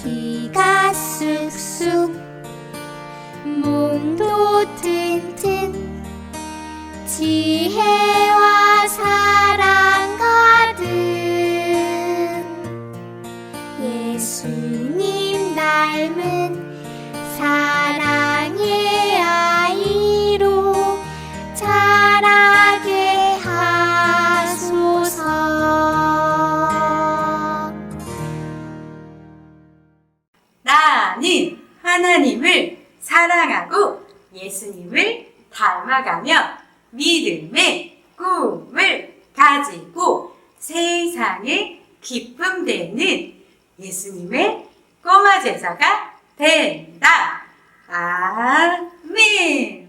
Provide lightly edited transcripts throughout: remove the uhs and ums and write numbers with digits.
키가 쑥쑥 몸도 튼튼 지혜와 사랑 가득 예수님 닮은 사랑의 아이로 자라게 하소서. 나는 하나님을 사랑하고 예수님을 닮아가며 믿음의 꿈을 가지고 세상에 기쁨 되는 예수님의 꼬마 제자가 된다. 아멘.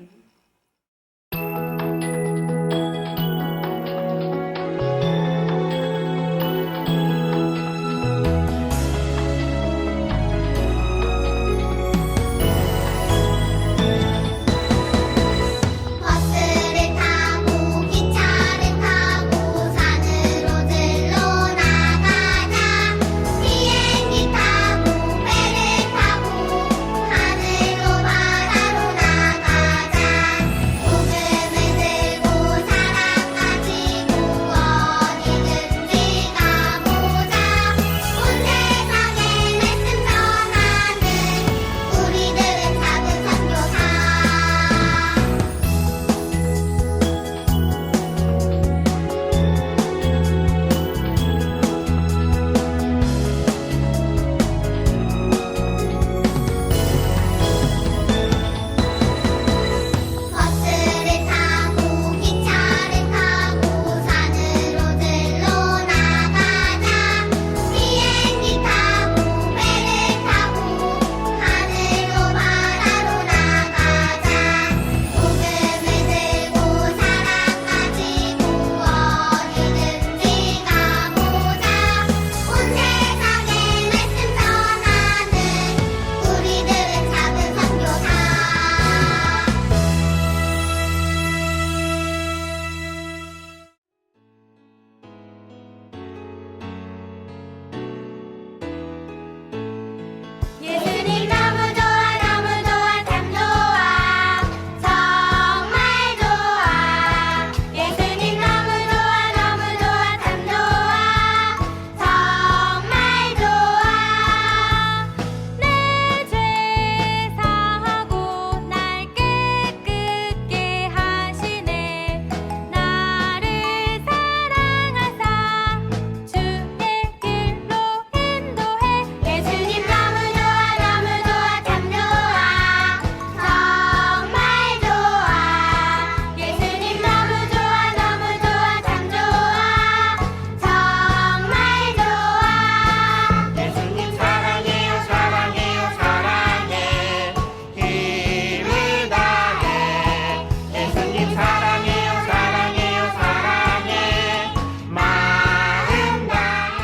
버스를 타고 기차를 타고 산으로 들러 나가자. 비행기 타고 배를 타고 하늘로 바다로 나가자. 복음을 들고 사랑 가지고 어디든지 가보자. 온 세상에 말씀 전하는 우리들은 작은 선교사. 버스를 타고 기차를 타고 산으로 들러 나가자. 비행기 타고 배를 타고 하늘로 바다로 나가자. 복음을 들고 사랑 가지고 어디든지 가보자. 온 세상에 말씀 전하는 우리들은 작은 선교사. 예수님 너무 좋아 너무 좋아 참 좋아 정말 좋아. 예수님 너무 좋아 너무 좋아 참 좋아 정말 좋아. 내 죄 사하고 날 깨끗게 하시네. 나를 사랑하사 주의 길로 인도해. 예수님 너무 좋아 너무 좋아 참 좋아 정말 좋아. 예수님 너무 좋아 너무 좋아 참 좋아 정말 좋아. 예수님 사랑해요 사랑해요 사랑해 힘을 다해. 예수님 사랑해요 사랑해요 사랑해 마음 다해.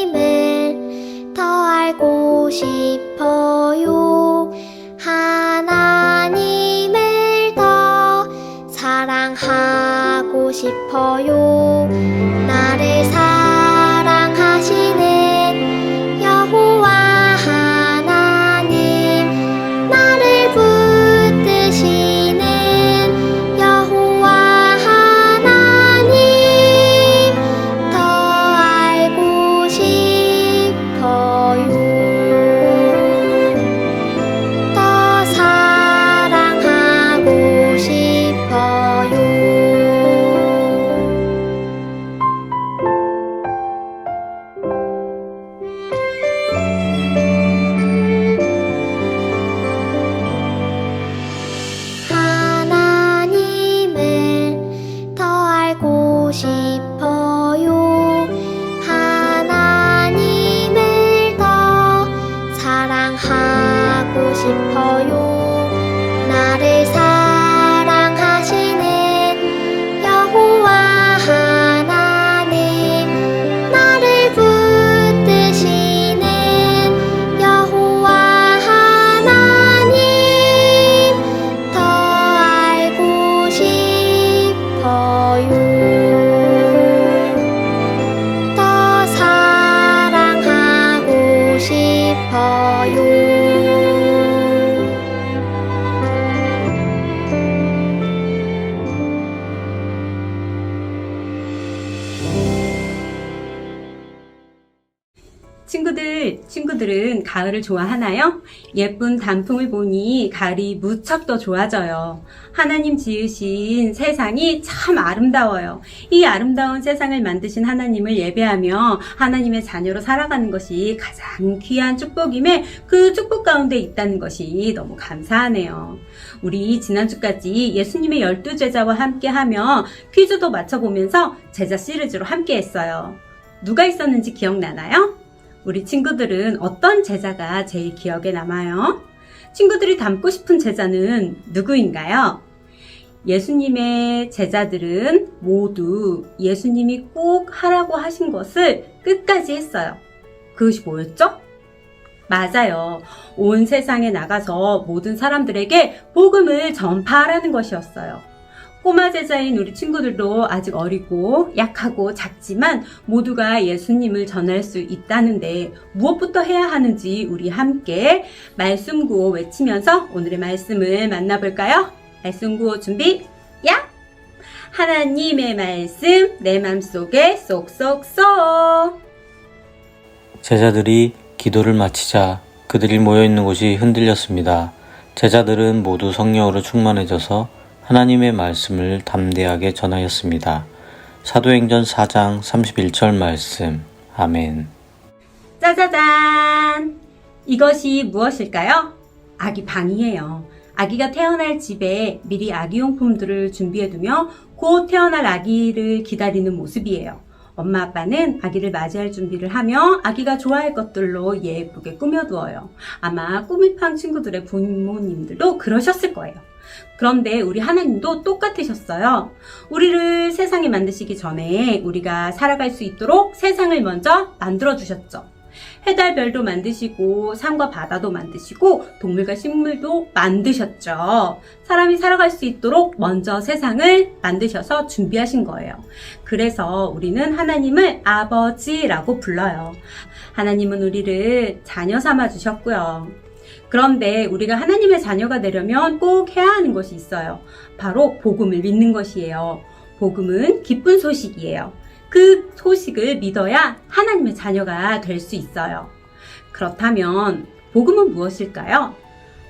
하나님을 더 알고 싶어요. 하나님을 더 사랑하고 싶어요. 나를 사랑하시는 여호와 하나님, 나를 붙드시는 여호와 하나님 더 알고 싶어요. 더 사랑하고 싶어요. 친구들은 가을을 좋아하나요? 예쁜 단풍을 보니 가을이 무척 더 좋아져요. 하나님 지으신 세상이 참 아름다워요. 이 아름다운 세상을 만드신 하나님을 예배하며 하나님의 자녀로 살아가는 것이 가장 귀한 축복임에 그 축복 가운데 있다는 것이 너무 감사하네요. 우리 지난주까지 예수님의 12제자와 함께하며 퀴즈도 맞춰보면서 제자 시리즈로 함께했어요. 누가 있었는지 기억나나요? 우리 친구들은 어떤 제자가 제일 기억에 남아요? 친구들이 닮고 싶은 제자는 누구인가요? 예수님의 제자들은 모두 예수님이 꼭 하라고 하신 것을 끝까지 했어요. 그것이 뭐였죠? 맞아요. 온 세상에 나가서 모든 사람들에게 복음을 전파하라는 것이었어요. 꼬마 제자인 우리 친구들도 아직 어리고 약하고 작지만 모두가 예수님을 전할 수 있다는데 무엇부터 해야 하는지 우리 함께 말씀 구호 외치면서 오늘의 말씀을 만나볼까요? 말씀 구호 준비, 야! 하나님의 말씀 내 맘속에 쏙쏙 쏙. 제자들이 기도를 마치자 그들이 모여있는 곳이 흔들렸습니다. 제자들은 모두 성령으로 충만해져서 하나님의 말씀을 담대하게 전하였습니다. 사도행전 4장 31절 말씀. 아멘. 짜자잔! 이것이 무엇일까요? 아기 방이에요. 아기가 태어날 집에 미리 아기용품들을 준비해두며 곧 태어날 아기를 기다리는 모습이에요. 엄마 아빠는 아기를 맞이할 준비를 하며 아기가 좋아할 것들로 예쁘게 꾸며두어요. 아마 꾸미팡 친구들의 부모님들도 그러셨을 거예요. 그런데 우리 하나님도 똑같으셨어요. 우리를 세상에 만드시기 전에 우리가 살아갈 수 있도록 세상을 먼저 만들어주셨죠. 해달 별도 만드시고 산과 바다도 만드시고 동물과 식물도 만드셨죠. 사람이 살아갈 수 있도록 먼저 세상을 만드셔서 준비하신 거예요. 그래서 우리는 하나님을 아버지라고 불러요. 하나님은 우리를 자녀 삼아 주셨고요. 그런데 우리가 하나님의 자녀가 되려면 꼭 해야 하는 것이 있어요. 바로 복음을 믿는 것이에요. 복음은 기쁜 소식이에요. 그 소식을 믿어야 하나님의 자녀가 될 수 있어요. 그렇다면 복음은 무엇일까요?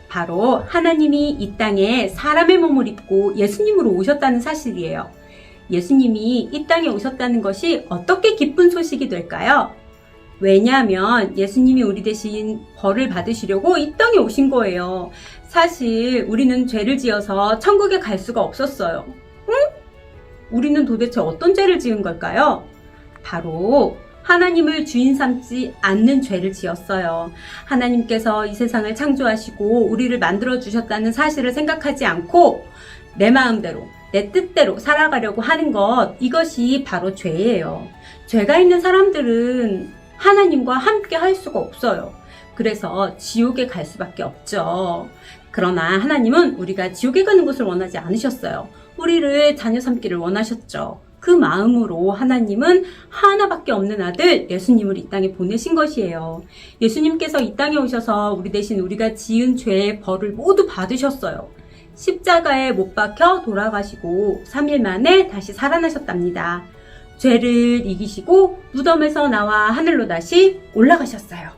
바로 하나님이 이 땅에 사람의 몸을 입고 예수님으로 오셨다는 사실이에요. 예수님이 이 땅에 오셨다는 것이 어떻게 기쁜 소식이 될까요? 왜냐하면 예수님이 우리 대신 벌을 받으시려고 이 땅에 오신 거예요. 사실 우리는 죄를 지어서 천국에 갈 수가 없었어요. 응? 우리는 도대체 어떤 죄를 지은 걸까요? 바로 하나님을 주인 삼지 않는 죄를 지었어요. 하나님께서 이 세상을 창조하시고 우리를 만들어 주셨다는 사실을 생각하지 않고 내 마음대로, 내 뜻대로 살아가려고 하는 것, 이것이 바로 죄예요. 죄가 있는 사람들은 하나님과 함께 할 수가 없어요. 그래서 지옥에 갈 수밖에 없죠. 그러나 하나님은 우리가 지옥에 가는 것을 원하지 않으셨어요. 우리를 자녀 삼기를 원하셨죠. 그 마음으로 하나님은 하나밖에 없는 아들 예수님을 이 땅에 보내신 것이에요. 예수님께서 이 땅에 오셔서 우리 대신 우리가 지은 죄의 벌을 모두 받으셨어요. 십자가에 못 박혀 돌아가시고 3일 만에 다시 살아나셨답니다. 죄를 이기시고 무덤에서 나와 하늘로 다시 올라가셨어요.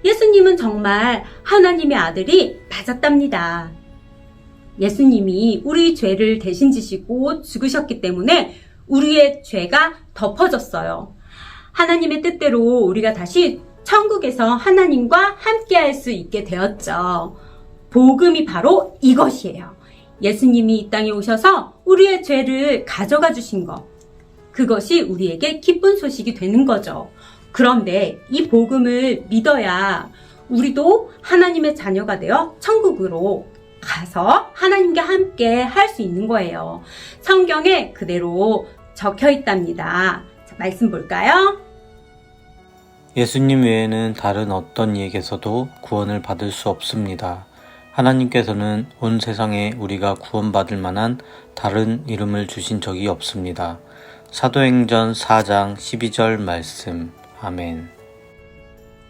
예수님은 정말 하나님의 아들이 맞았답니다. 예수님이 우리 죄를 대신 지시고 죽으셨기 때문에 우리의 죄가 덮어졌어요. 하나님의 뜻대로 우리가 다시 천국에서 하나님과 함께할 수 있게 되었죠. 복음이 바로 이것이에요. 예수님이 이 땅에 오셔서 우리의 죄를 가져가 주신 것. 그것이 우리에게 기쁜 소식이 되는 거죠. 그런데 이 복음을 믿어야 우리도 하나님의 자녀가 되어 천국으로 가서 하나님과 함께 할 수 있는 거예요. 성경에 그대로 적혀 있답니다. 자, 말씀 볼까요? 예수님 외에는 다른 어떤 이에게서도 구원을 받을 수 없습니다. 하나님께서는 온 세상에 우리가 구원받을 만한 다른 이름을 주신 적이 없습니다. 사도행전 4장 12절 말씀. 아멘.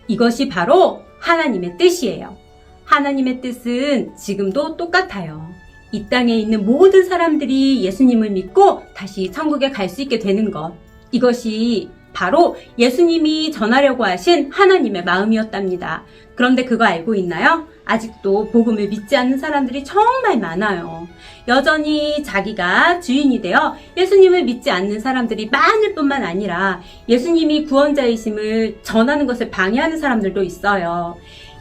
이것이 바로 하나님의 뜻이에요. 하나님의 뜻은 지금도 똑같아요. 이 땅에 있는 모든 사람들이 예수님을 믿고 다시 천국에 갈 수 있게 되는 것. 이것이 바로 예수님이 전하려고 하신 하나님의 마음이었답니다. 그런데 그거 알고 있나요? 아직도 복음을 믿지 않는 사람들이 정말 많아요. 여전히 자기가 주인이 되어 예수님을 믿지 않는 사람들이 많을 뿐만 아니라 예수님이 구원자이심을 전하는 것을 방해하는 사람들도 있어요.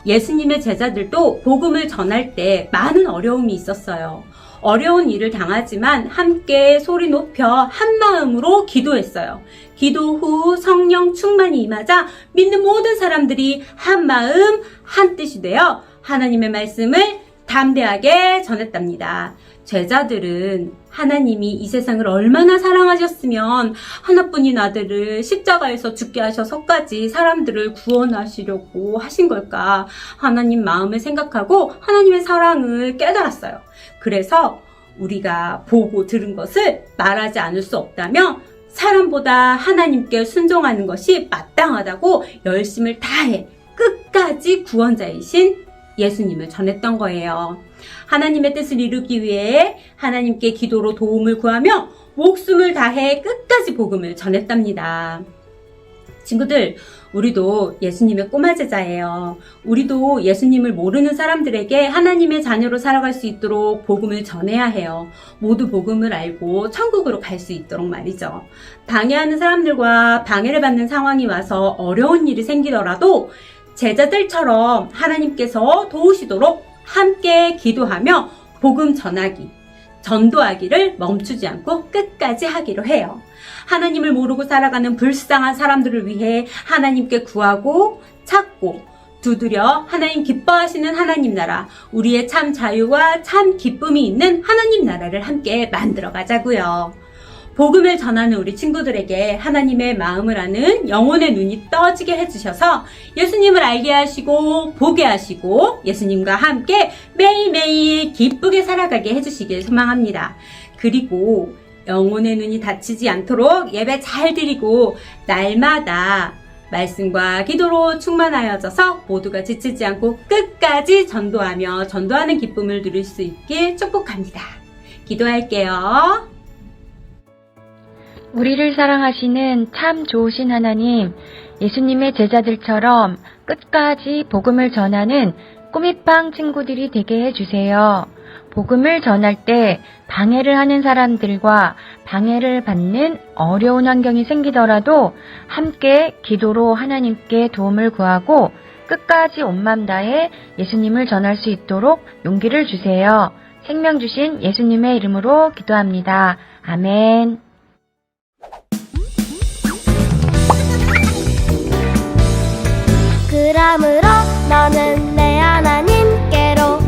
예수님의 제자들도 복음을 전할 때 많은 어려움이 있었어요. 어려운 일을 당하지만 함께 소리 높여 한 마음으로 기도했어요. 기도 후 성령 충만이 임하자 믿는 모든 사람들이 한 마음 한 뜻이 되어 하나님의 말씀을 담대하게 전했답니다. 제자들은 하나님이 이 세상을 얼마나 사랑하셨으면 하나뿐인 아들을 십자가에서 죽게 하셔서까지 사람들을 구원하시려고 하신 걸까? 하나님 마음을 생각하고 하나님의 사랑을 깨달았어요. 그래서 우리가 보고 들은 것을 말하지 않을 수 없다며 사람보다 하나님께 순종하는 것이 마땅하다고 열심을 다해 끝까지 구원자이신 예수님을 전했던 거예요. 하나님의 뜻을 이루기 위해 하나님께 기도로 도움을 구하며 목숨을 다해 끝까지 복음을 전했답니다. 친구들, 우리도 예수님의 꼬마 제자예요. 우리도 예수님을 모르는 사람들에게 하나님의 자녀로 살아갈 수 있도록 복음을 전해야 해요. 모두 복음을 알고 천국으로 갈 수 있도록 말이죠. 방해하는 사람들과 방해를 받는 상황이 와서 어려운 일이 생기더라도 제자들처럼 하나님께서 도우시도록 함께 기도하며 복음 전하기, 전도하기를 멈추지 않고 끝까지 하기로 해요. 하나님을 모르고 살아가는 불쌍한 사람들을 위해 하나님께 구하고 찾고 두드려 하나님 기뻐하시는 하나님 나라, 우리의 참 자유와 참 기쁨이 있는 하나님 나라를 함께 만들어 가자고요. 복음을 전하는 우리 친구들에게 하나님의 마음을 아는 영혼의 눈이 떠지게 해주셔서 예수님을 알게 하시고 보게 하시고 예수님과 함께 매일매일 기쁘게 살아가게 해주시길 소망합니다. 그리고 영혼의 눈이 닫히지 않도록 예배 잘 드리고 날마다 말씀과 기도로 충만하여져서 모두가 지치지 않고 끝까지 전도하며 전도하는 기쁨을 누릴 수 있길 축복합니다. 기도할게요. 우리를 사랑하시는 참 좋으신 하나님, 예수님의 제자들처럼 끝까지 복음을 전하는 꾸미빵 친구들이 되게 해주세요. 복음을 전할 때 방해를 하는 사람들과 방해를 받는 어려운 환경이 생기더라도 함께 기도로 하나님께 도움을 구하고 끝까지 온 맘 다해 예수님을 전할 수 있도록 용기를 주세요. 생명 주신 예수님의 이름으로 기도합니다. 아멘. 그러므로 너는 내 하나님께로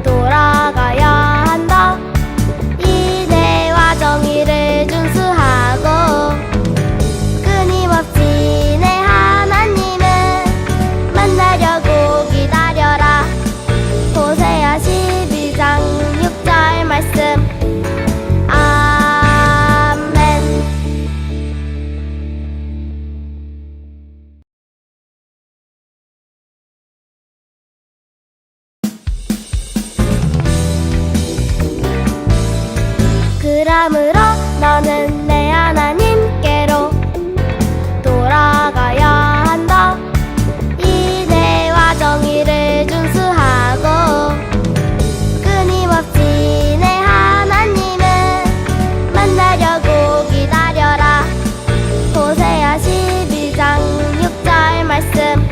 돌아가야 한다. 인애와 정의를 준수하고 끊임없이 내 하나님을 만나려고 기다려라. 호세아 12장 6절 말씀. 그러므로 너는 내 하나님께로 돌아가야 한다. 인애와 정의를 준수하고 끊임없이 내 하나님을 만나려고 기다려라. 호세아 12장 6절 말씀.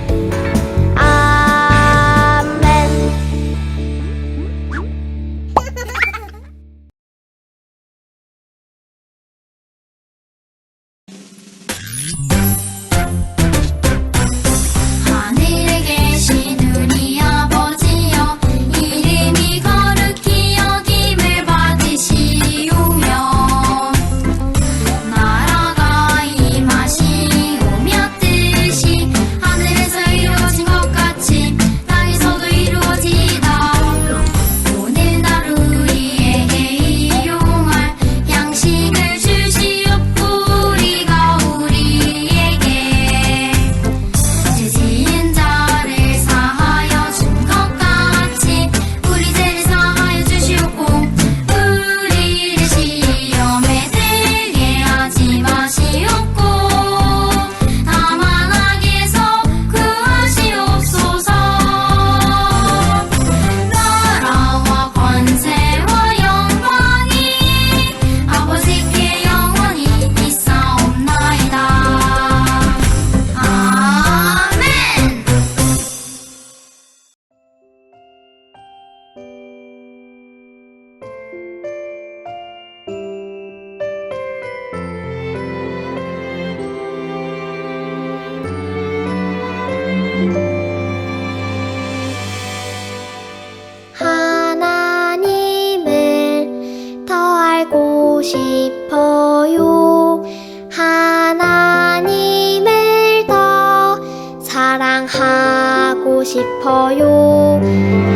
싶어요.